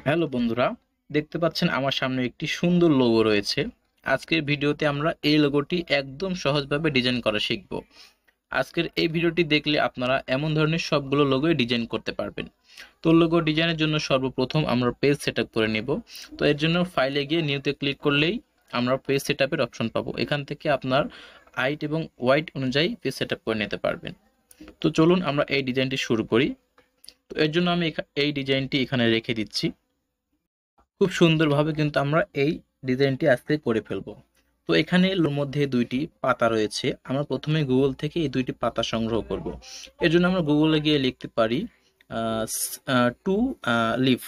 Hello বন্ধুরা, দেখতে পাচ্ছেন আমার সামনে একটি সুন্দর লোগো রয়েছে। আজকের ভিডিওতে আমরা এই লোগোটি একদম সহজভাবে ডিজাইন করা শিখব। আজকের এই ভিডিওটি দেখলে আপনারা এমন ধরনের সবগুলো লোগোই ডিজাইন করতে পারবেন। তো লোগো ডিজাইনের জন্য সর্বপ্রথম আমরা পেজ সেটআপ করে নেব। তো এর জন্য ফাইলে গিয়ে নিউতে ক্লিক করলেই আমরা পেজ সেটআপের অপশন পাবো। এখান থেকে আপনার হাইট এবং ওয়াইড অনুযায়ী পেজ সেটআপ করে নিতে পারবেন। তো চলুন আমরা এই ডিজাইনটি শুরু করি। তো এর জন্য আমি এই ডিজাইনটি এখানে রেখে দিচ্ছি। খুব সুন্দরভাবে কিন্তু আমরা এই ডিজাইনটি আজকে করে ফেলবো। তো এখানে এর মধ্যে দুইটি পাতা রয়েছে। আমরা প্রথমে গুগল থেকে এই দুইটি পাতা সংগ্রহ করব। এর জন্য আমরা গুগলে গিয়ে লিখতে পারি টু লিফ,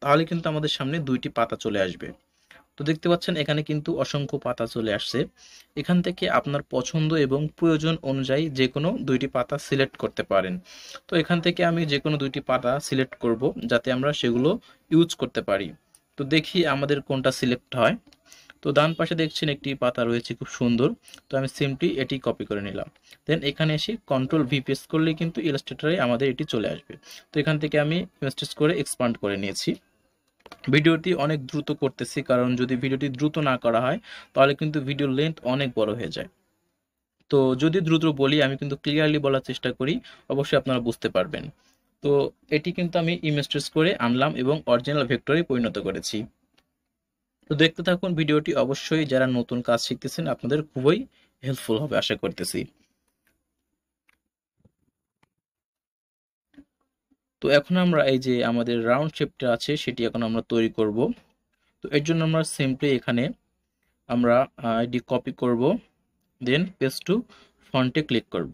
তাহলে কিন্তু আমাদের সামনে দুইটি পাতা চলে আসবে। তো দেখতে পাচ্ছেন এখানে কিন্তু অসংখ্য পাতা চলে আসছে। এখান থেকে আপনার পছন্দ এবং প্রয়োজন অনুযায়ী যে কোনো দুইটি পাতা সিলেক্ট করতে পারেন। তো এখান থেকে আমি যে কোনো দুইটি পাতা সিলেক্ট করব, যাতে আমরা সেগুলো ইউজ করতে পারি। তো দেখি আমাদের কোনটা সিলেক্ট হয়। তো ডান পাশে দেখছেন একটি পাতা রয়েছে খুব সুন্দর। তো আমি সিম্পলি এটি কপি করে নিলাম। দেন এখানে এসে কন্ট্রোল ভি প্রেস করলে কিন্তু ইলাস্ট্রেটরে আমাদের এটি চলে আসবে। তো এখান থেকে আমি ইনস্টেন্স করে এক্সপান্ড করে নিয়েছি। ভিডিওটি অনেক দ্রুত করতেছি, কারণ যদি ভিডিওটি দ্রুত না করা হয় তাহলে কিন্তু ভিডিও লেন্থ অনেক বড় হয়ে যায়। তো যদি দ্রুত বলি, আমি কিন্তু ক্লিয়ারলি বলার চেষ্টা করি, অবশ্যই আপনারা বুঝতে পারবেন। তো এটি কিন্তু আমি ইমেজ ট্রেস করে আনলাম এবং অরিজিনাল ভেক্টরে পরিণত করেছি। তো দেখতে থাকুন ভিডিওটি, অবশ্যই যারা নতুন কাজ শিখতেছেন আপনাদের খুবই হেল্পফুল হবে আশা করতেছি। তো এখন আমরা এই যে আমাদের রাউন্ড শেপটা আছে সেটি এখন আমরা তৈরি করব। তো এর জন্য আমরা সিম্পলি এখানে আমরা এটি কপি করব, দেন পেস্ট টু ফন্টে ক্লিক করব।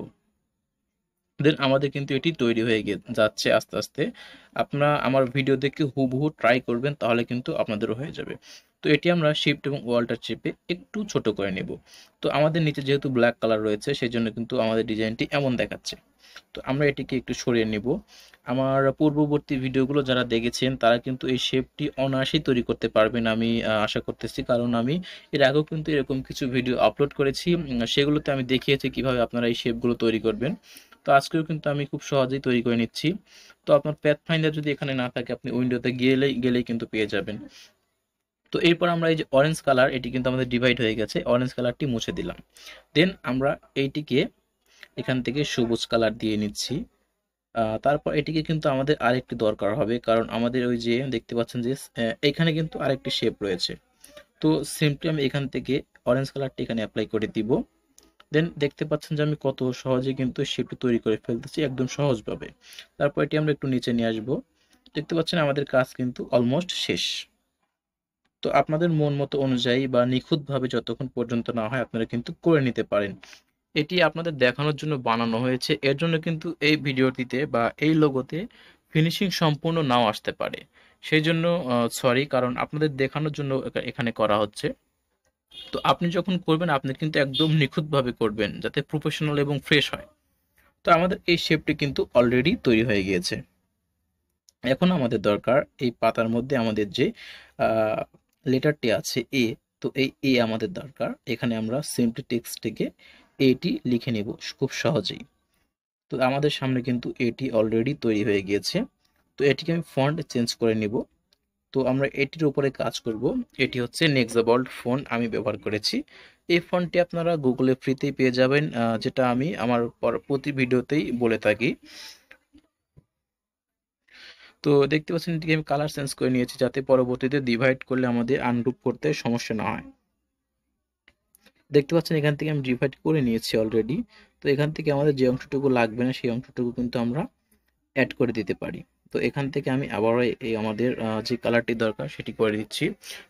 দেন আমাদের কিন্তু এটি তৈরি হয়ে যাচ্ছে আস্তে আস্তে। আপনারা আমার ভিডিও দেখে হুবহু ট্রাই করবেন, তাহলে কিন্তু আপনাদেরও হয়ে যাবে। তো এটি আমরা শিফট এবং ওয়াল্টার চেপে একটু ছোট করে নেব। তো আমাদের নিচে যেহেতু ব্ল্যাক কালার রয়েছে সেই জন্য কিন্তু আমাদের ডিজাইনটি এমন দেখাচ্ছে। তো আমরা এটিকে একটু সরিয়ে নিব। আমার পূর্ববর্তী ভিডিওগুলো যারা দেখেছেন তারা কিন্তু এই শেপটি অনায়াসেই তৈরি করতে পারবেন, আমি আশা করতেছি। কারণ আমি এর আগেও কিন্তু এরকম কিছু ভিডিও আপলোড করেছি, সেগুলোতে আমি দেখিয়েছি কিভাবে আপনারা এই শেপগুলো তৈরি করবেন। তো আজকেও কিন্তু আমি খুব সহজেই তৈরি করে নিচ্ছি। তো আপনার প্যাথ ফাইন্ডার যদি এখানে না থাকে, আপনি উইন্ডোতে গেলেই কিন্তু পেয়ে যাবেন। তো এরপর আমরা এই যে অরেঞ্জ কালার, এটি কিন্তু আমাদের ডিভাইড হয়ে গেছে, অরেঞ্জ কালারটি মুছে দিলাম। দেন আমরা এইটিকে এখান থেকে সবুজ কালার দিয়ে নিচ্ছি। তারপর এটিকে কিন্তু আমাদের আরেকটি দরকার হবে, কারণ আমাদের ওই যে দেখতে পাচ্ছেন যে এখানে কিন্তু আরেকটি শেপ রয়েছে। তো সিম্পলি আমি এখান থেকে অরেঞ্জ কালারটি এখানে অ্যাপ্লাই করে দিব। দেন দেখতে পাচ্ছেন যে আমি কত সহজে কিন্তু শেপটি তৈরি করে ফেলতেছি একদম সহজভাবে। তারপর এটি আমরা একটু নিচে নিয়ে আসবো। দেখতে পাচ্ছেন আমাদের কাজ কিন্তু অলমোস্ট শেষ। তো আপনাদের মন মতো অনুযায়ী বা নিখুঁতভাবে যতক্ষণ পর্যন্ত না হয় আপনারা কিন্তু করে নিতে পারেন। এটি আপনাদের দেখানোর জন্য বানানো হয়েছে, এর জন্য কিন্তু এই ভিডিওটিতে বা এই লোগোতে ফিনিশিং সম্পূর্ণ নাও আসতে পারে। সেই জন্য সরি, কারণ আপনাদের দেখানোর জন্য এখানে করা হচ্ছে। তো আপনি যখন করবেন আপনি কিন্তু একদম নিখুঁতভাবে করবেন, যাতে প্রফেশনাল এবং ফ্রেশ হয়। তো আমাদের এই শেপটি কিন্তু অলরেডি তৈরি হয়ে গিয়েছে। এখন আমাদের দরকার এই পাতার মধ্যে আমাদের যে লেটারটি আছে এ। তো এই এ আমাদের দরকার। এখানে আমরা সিম্পলি টেক্সট থেকে এটি লিখে নেব খুব সহজেই। তো আমাদের সামনে কিন্তু এটি অলরেডি তৈরি হয়ে গিয়েছে। তো এটিকে আমি ফন্ট চেঞ্জ করে নিব। তো আমরা এটির উপরে কাজ করব। এটি হচ্ছে নেক্সাবোল্ড ফন্ট আমি ব্যবহার করেছি। এই ফন্টটি আপনারা গুগলে ফ্রিতেই পেয়ে যাবেন, যেটা আমি আমার প্রতি ভিডিওতেই বলে থাকি। তো দেখতে পাচ্ছেন এটিকে আমি কালার চেঞ্জ করে নিয়েছি, যাতে পরবর্তীতে ডিভাইড করলে আমাদের আনগ্রুপ করতে সমস্যা না হয়। দেখতে পাচ্ছেন এখান থেকে আমি ডিভাইড করে নিয়েছি অলরেডি। তো এখান থেকে আমাদের যে অংশটুকু লাগবে না সেই অংশটুকু কিন্তু আমরা অ্যাড করে দিতে পারি। তো এখান থেকে আমি আবারও এই আমাদের যে কালারটি দরকার সেটি করে দিচ্ছি।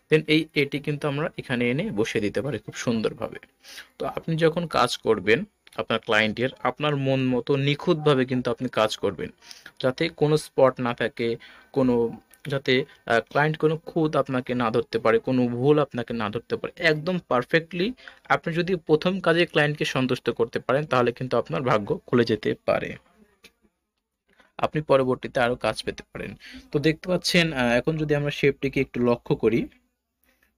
দেন এটি কিন্তু আমরা এখানে এনে বসিয়ে দিতে পারি খুব সুন্দরভাবে। তো আপনি যখন কাজ করবেন আপনার ক্লায়েন্টের, আপনার মন মতো নিখুঁতভাবে কিন্তু আপনি কাজ করবেন, যাতে কোনো স্পট না থাকে, কোনো যাতে ক্লায়েন্ট কোনো খুঁত আপনাকে না ধরতে পারে, কোনো ভুল আপনাকে না ধরতে পারে, একদম পারফেক্টলি। আপনি যদি প্রথম কাজে ক্লায়েন্টকে সন্তুষ্ট করতে পারেন তাহলে কিন্তু আপনার ভাগ্য খুলে যেতে পারে, আপনি পরবর্তীতে আরো কাজ পেতে পারেন। তো দেখতে পাচ্ছেন এখন যদি আমরা শেপটিকে একটু লক্ষ্য করি,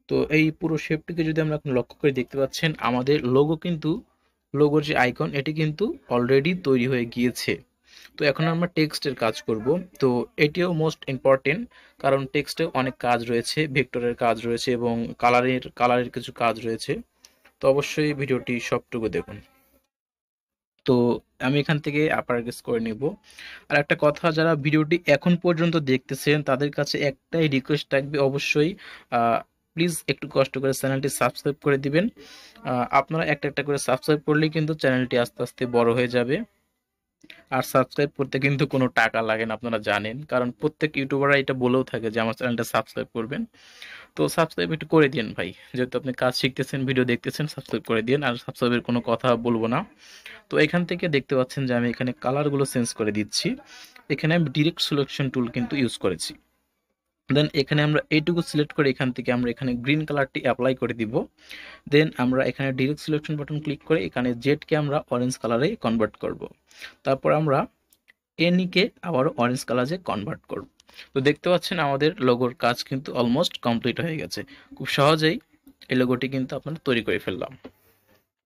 তো এই পুরো শেপটিকে যদি আমরা এখন লক্ষ্য করি, দেখতে পাচ্ছেন আমাদের লোগো কিন্তু, লোগোর যে আইকন এটি কিন্তু অলরেডি তৈরি হয়ে গিয়েছে। তো এখন আমরা টেক্সটের কাজ করব। তো এটিও মোস্ট ইম্পর্টেন্ট, কারণ টেক্সটে অনেক কাজ রয়েছে, ভেক্টরের কাজ রয়েছে এবং কালারের কিছু কাজ রয়েছে। তো অবশ্যই ভিডিওটি সবটুকু দেখুন। তো আমি এখান থেকে আপার কেস করে নিব। আর একটা কথা, যারা ভিডিওটি এখন পর্যন্ত দেখতেছেন তাদের কাছে একটাই রিকোয়েস্ট থাকবে, অবশ্যই প্লিজ একটু কষ্ট করে চ্যানেলটি সাবস্ক্রাইব করে দিবেন। আপনারা একটা একটা করে সাবস্ক্রাইব করলেই কিন্তু চ্যানেলটি আস্তে আস্তে বড় হয়ে যাবে। আর সাবস্ক্রাইব করতে কিন্তু কোনো টাকা লাগে না, আপনারা জানেন, কারণ প্রত্যেক ইউটিউবাররা এটা বলেও থাকে যে আমার চ্যানেলটা সাবস্ক্রাইব করবেন। তো সাবস্ক্রাইব একটু করে দিন ভাই, যেহেতু আপনি কাজ শিখতেছেন, ভিডিও দেখতেছেন, সাবস্ক্রাইব করে দিন। আর সাবস্ক্রাইবের কোনো কথা বলবো না। তো এখান থেকে দেখতে পাচ্ছেন যে আমি এখানে কালারগুলো চেঞ্জ করে দিচ্ছি। এখানে আমি ডিরেক্ট সিলেকশন টুল কিন্তু ইউজ করেছি। দেন এখানে আমরা এইটুকু সিলেক্ট করে এখান থেকে আমরা এখানে গ্রিন কালারটি অ্যাপ্লাই করে দিব। দেন আমরা এখানে ডিরেক্ট সিলেকশন বাটন ক্লিক করে এখানে জেডকে আমরা অরেঞ্জ কালারে কনভার্ট করব। তারপর আমরা এনিকে আবারও অরেঞ্জ কালারে কনভার্ট করব। তো দেখতে পাচ্ছেন আমাদের লোগোর কাজ কিন্তু অলমোস্ট কমপ্লিট হয়ে গেছে। খুব সহজেই এই লোগোটি কিন্তু আপনারা তৈরি করে ফেললাম।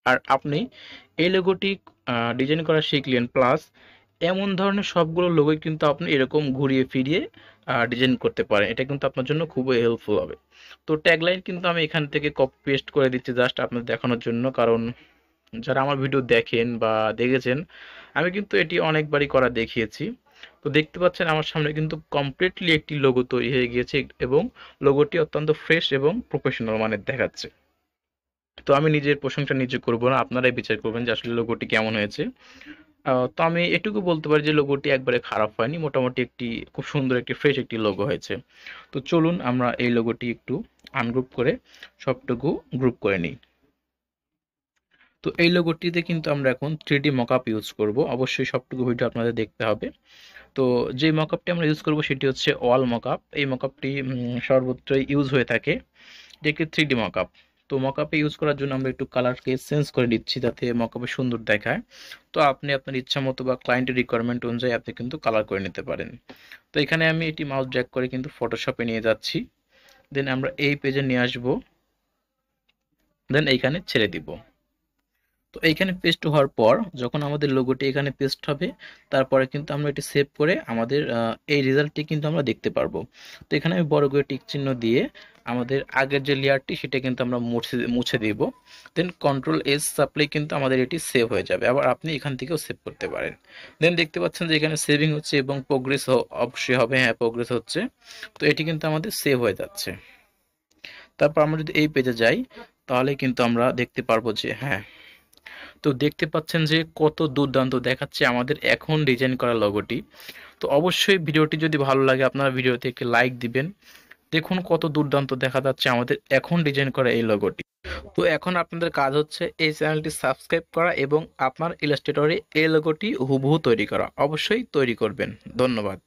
আর আপনি এই লোগোটি ডিজাইন করা শিখলেন, প্লাস এমন ধরনের সবগুলো লোগোই কিন্তু আপনি এরকম ঘুরিয়ে ফিরিয়ে ডিজাইন করতে পারেন। এটা কিন্তু আপনার জন্য খুবই হেল্পফুল হবে। তো ট্যাগলাইন কিন্তু আমি এখান থেকে কপি পেস্ট করে দিচ্ছি জাস্ট আপনাদের দেখানোর জন্য, কারণ যারা আমার ভিডিও দেখেন বা দেখেছেন, আমি কিন্তু এটি অনেকবারই করা দেখিয়েছি। তো দেখতে পাচ্ছেন আমার সামনে কিন্তু কমপ্লিটলি একটি লোগো তৈরি হয়ে গিয়েছে এবং লোগোটি অত্যন্ত ফ্রেশ এবং প্রফেশনাল মানের দেখাচ্ছে। তো আমি নিজের প্রশংসা নিজে করব না, আপনারাই বিচার করবেন যে আসলে লোগোটি কেমন হয়েছে। তো আমি এটুকু বলতে পারি যে লোগোটি একবারে খারাপ হয়নি, মোটামুটি একটি খুব সুন্দর একটি ফ্রেশ একটি লোগো হয়েছে। তো চলুন আমরা এই লোগোটি একটু আনগ্রুপ করে সবটুকু গ্রুপ করে নিই। তো এই লোগোটিতে কিন্তু আমরা এখন 3D মকআপ ইউজ করব। অবশ্যই সবটুকু ভিডিও আপনাদের দেখতে হবে। তো যে মকআপটি আমরা ইউজ করব সেটি হচ্ছে ওয়াল মকআপ। এই মকআপটি সর্বত্রই ইউজ হয়ে থাকে। এটি একটি 3D মকআপ। তো মকআপে ইউজ করার জন্য আমরা একটু কালারকে চেঞ্জ করে দিচ্ছি যাতে মকআপে সুন্দর দেখায়। তো আপনি আপনার ইচ্ছা মতো বা ক্লায়েন্টের রিকোয়ারমেন্ট অনুযায়ী আপনি কিন্তু কালার করে নিতে পারেন। তো এখানে আমি এটি মাউস ড্র্যাগ করে কিন্তু ফটোশপে নিয়ে যাচ্ছি। দেন আমরা এই পেজে নিয়ে আসব। দেন এইখানে ছেড়ে দিব। তো এইখানে পেস্ট হওয়ার পর যখন আমাদের লোগোটি এখানে পেস্ট হবে, তারপরে কিন্তু আমরা এটি সেভ করে আমাদের এই রেজাল্টটি কিন্তু আমরা দেখতে পারবো। তো এখানে আমি বড় করে টিক চিহ্ন দিয়ে আমাদের আগের যে লেয়ারটি সেটা কিন্তু আমরা মুছে দিব। দেন কন্ট্রোল এস চাপলেই কিন্তু আমাদের এটি সেভ হয়ে যাবে। আবার আপনি এখান থেকেও সেভ করতে পারেন। দেন দেখতে পাচ্ছেন যে এখানে সেভিং হচ্ছে এবং প্রোগ্রেস অবশ্যই হবে, হ্যাঁ প্রোগ্রেস হচ্ছে। তো এটি কিন্তু আমাদের সেভ হয়ে যাচ্ছে। তারপর আমরা যদি এই পেজে যাই, তাহলে কিন্তু আমরা দেখতে পারবো যে হ্যাঁ, তো দেখতে পাচ্ছেন যে কত দুর্দান্ত দেখাচ্ছে আমাদের এখন ডিজাইন করা লোগোটি। তো অবশ্যই ভিডিওটি যদি ভালো লাগে আপনারা ভিডিওতে একটি লাইক দিবেন। দেখুন কত দুর্দান্ত দেখা যাচ্ছে আমাদের এখন ডিজাইন করা এই লোগোটি। তো এখন আপনাদের কাজ হচ্ছে এই চ্যানেলটি সাবস্ক্রাইব করা এবং আপনার ইলাস্ট্রেটরে এই লোগোটি হুবহু তৈরি করা। অবশ্যই তৈরি করবেন। ধন্যবাদ।